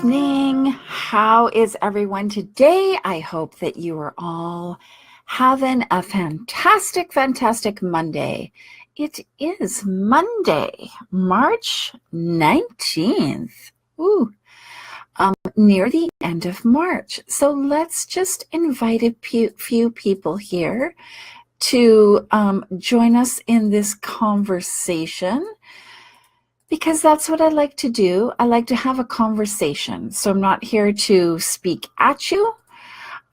evening. How is everyone today? I hope that you are all having a fantastic Monday. It is Monday, March 19th. Near the end of March. So let's just invite a few people here to join us in this conversation, because that's what I like to do. I like to have a conversation. So I'm not here to speak at you.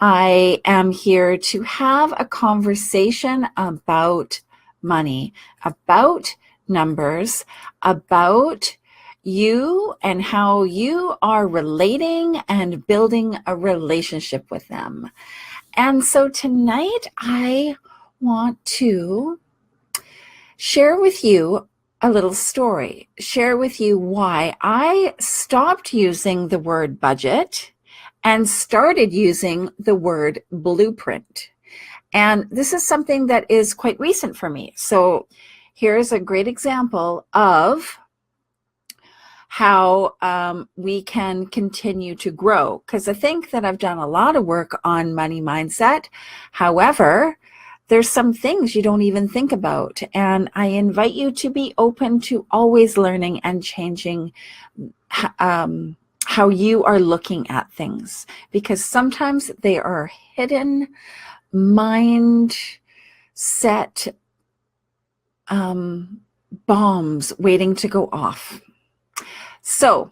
I am here to have a conversation about money, about numbers, about you and how you are relating and building a relationship with them. And so tonight I want to share with you a little story, share with you why I stopped using the word budget and started using the word blueprint. And this is something that is quite recent for me. So here's a great example of how we can continue to grow, because I think that I've done a lot of work on money mindset. However, there's some things you don't even think about. And I invite you to be open to always learning and changing how you are looking at things, because sometimes they are hidden mindset bombs waiting to go off. So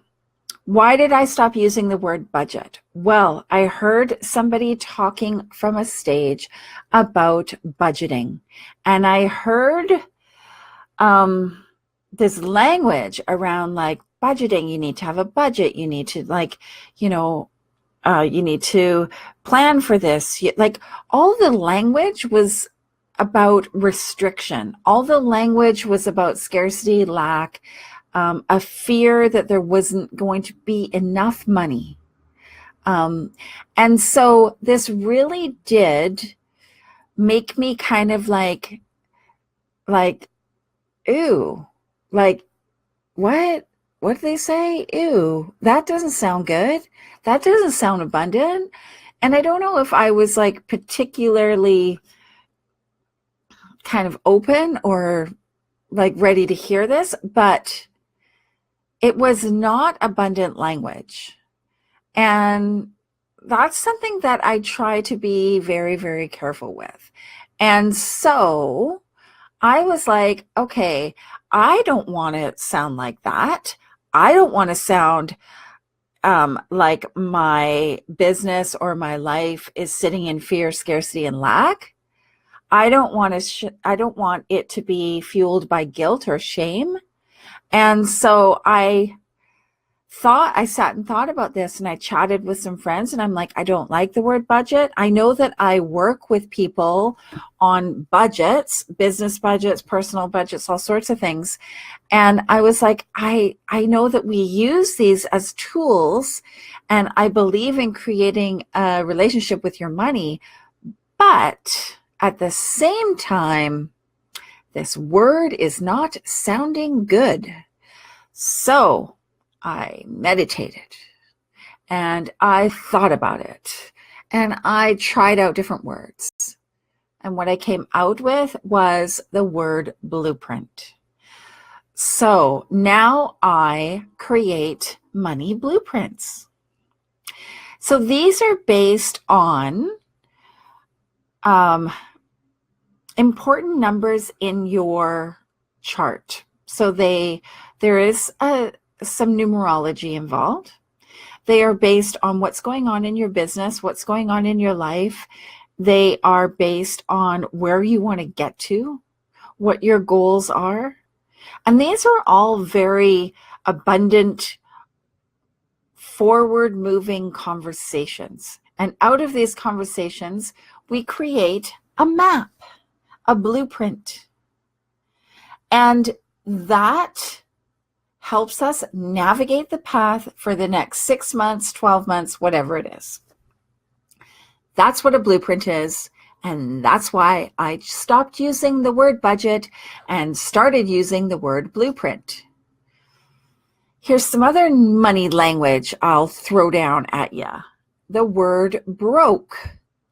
why did I stop using the word budget? Well, I heard somebody talking from a stage about budgeting, and I heard this language around like budgeting. You need to have a budget. You need to you need to plan for this. Like all the language was about restriction. All the language was about scarcity, lack, a fear that there wasn't going to be enough money. And so this really did make me kind of like, ooh, like, what do they say? Ew, that doesn't sound good. That doesn't sound abundant. And I don't know if I was like particularly kind of open or like ready to hear this, but it was not abundant language. And that's something that I try to be very careful with. And so I was like, okay, I don't want to sound like that. I don't want to sound like my business or my life is sitting in fear, scarcity, and lack. I don't want it to be fueled by guilt or shame. And so I sat and thought about this, and I chatted with some friends, and I'm like, I don't like the word budget. I know that I work with people on budgets, business budgets, personal budgets, all sorts of things. And I was like, I know that we use these as tools, and I believe in creating a relationship with your money. But at the same time, this word is not sounding good. So I meditated and I thought about it and I tried out different words. And what I came out with was the word blueprint. So now I create money blueprints. So these are based on important numbers in your chart. So there is some numerology involved. They are based on what's going on in your business, what's going on in your life. They are based on where you want to get to, what your goals are. And these are all very abundant, forward-moving conversations. And out of these conversations, we create a map, a blueprint. And that helps us navigate the path for the next 6 months, 12 months, whatever it is. That's what a blueprint is. And that's why I stopped using the word budget and started using the word blueprint. Here's some other money language I'll throw down at you. The word broke.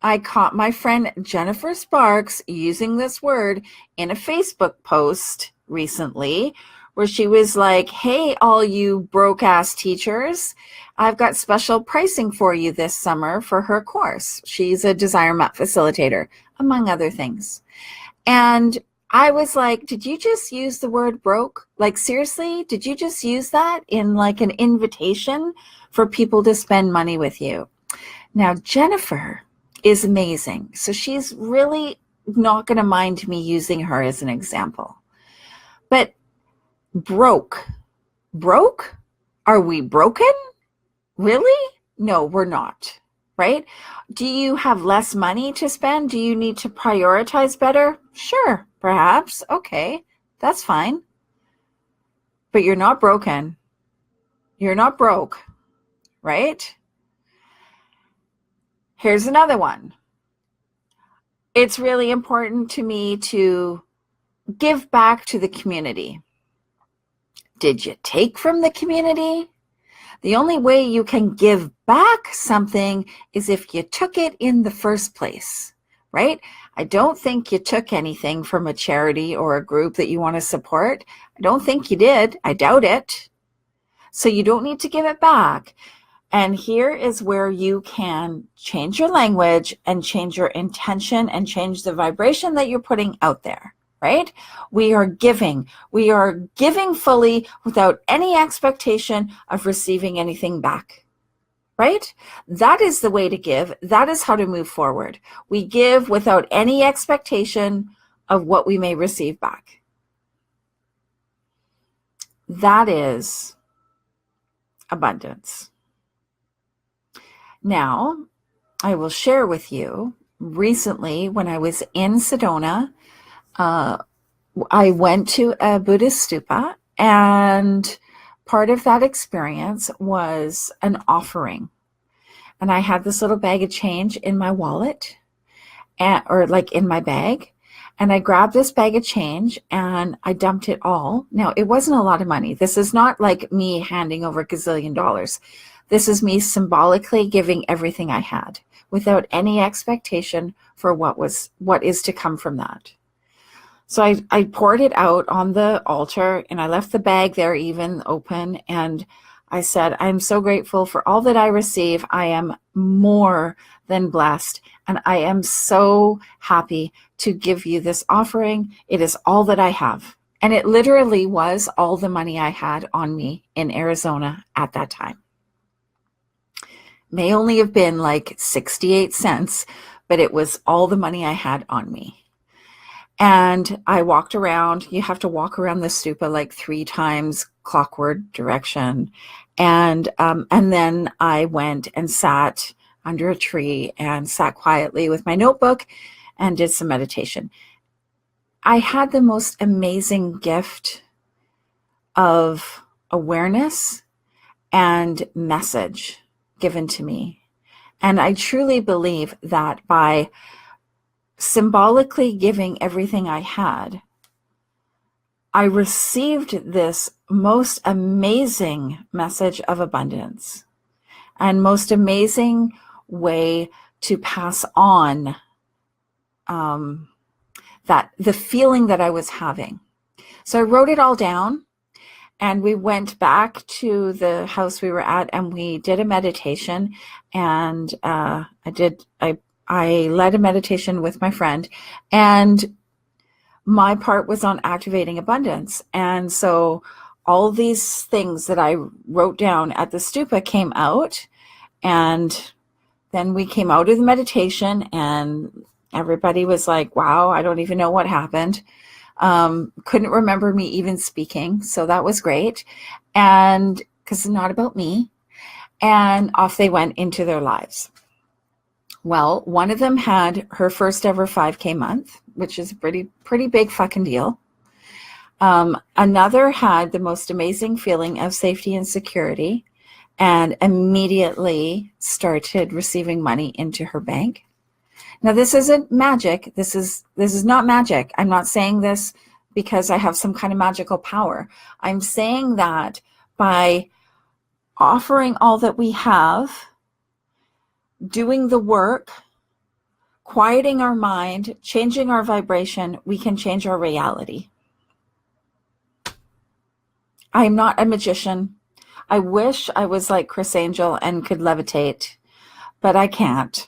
I caught my friend Jennifer Sparks using this word in a Facebook post recently where she was like, hey, all you broke ass teachers, I've got special pricing for you this summer for her course. She's a Desire Map facilitator, among other things. And I was like, did you just use the word broke? Like, seriously, did you just use that in like an invitation for people to spend money with you? Now, Jennifer is amazing. So she's really not going to mind me using her as an example. But broke? Are we broken? Really? No, we're not. Right? Do you have less money to spend? Do you need to prioritize better? Sure, perhaps. Okay, that's fine. But you're not broken. You're not broke, right? Here's another one. It's really important to me to give back to the community. Did you take from the community? The only way you can give back something is if you took it in the first place, right? I don't think you took anything from a charity or a group that you want to support. I don't think you did. I doubt it. So you don't need to give it back. And here is where you can change your language and change your intention and change the vibration that you're putting out there. Right? We are giving. We are giving fully without any expectation of receiving anything back. Right? That is the way to give. That is how to move forward. We give without any expectation of what we may receive back. That is abundance. Now, I will share with you recently when I was in Sedona, I went to a Buddhist stupa, and part of that experience was an offering. And I had this little bag of change in my wallet, or like in my bag. And I grabbed this bag of change and I dumped it all. Now, it wasn't a lot of money. This is not like me handing over $1 gazillion. This is me symbolically giving everything I had without any expectation for what is to come from that. So I poured it out on the altar, and I left the bag there even open. And I said, I'm so grateful for all that I receive. I am more than blessed. And I am so happy to give you this offering. It is all that I have. And it literally was all the money I had on me in Arizona at that time. May only have been like 68 cents, but it was all the money I had on me. And I walked around. You have to walk around the stupa like 3 times clockwise direction. And then I went and sat under a tree and sat quietly with my notebook and did some meditation. I had the most amazing gift of awareness and message given to me. And I truly believe that by symbolically giving everything I had, I received this most amazing message of abundance and most amazing way to pass on that the feeling that I was having. So I wrote it all down, and we went back to the house we were at, and we did a meditation. And I led a meditation with my friend, and my part was on activating abundance. And so all these things that I wrote down at the stupa came out, and then we came out of the meditation, and everybody was like, wow, I don't even know what happened. Couldn't remember me even speaking. So that was great. And because it's not about me. And off they went into their lives. Well, one of them had her first ever 5K month, which is a pretty big fucking deal. Another had the most amazing feeling of safety and security and immediately started receiving money into her bank. Now, this isn't magic. This is not magic. I'm not saying this because I have some kind of magical power. I'm saying that by offering all that we have, doing the work, quieting our mind, changing our vibration, we can change our reality. I'm not a magician. I wish I was like Chris Angel and could levitate, but I can't.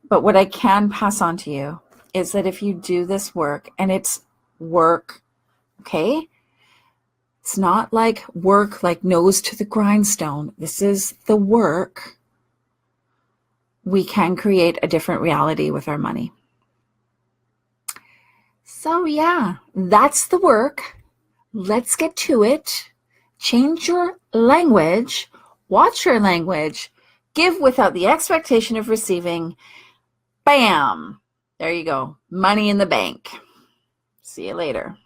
But what I can pass on to you is that if you do this work, and it's work, okay? It's not like work like nose to the grindstone. This is the work. We can create a different reality with our money. So yeah, that's the work. Let's get to it. Change your language. Watch your language. Give without the expectation of receiving. Bam! There you go. Money in the bank. See you later.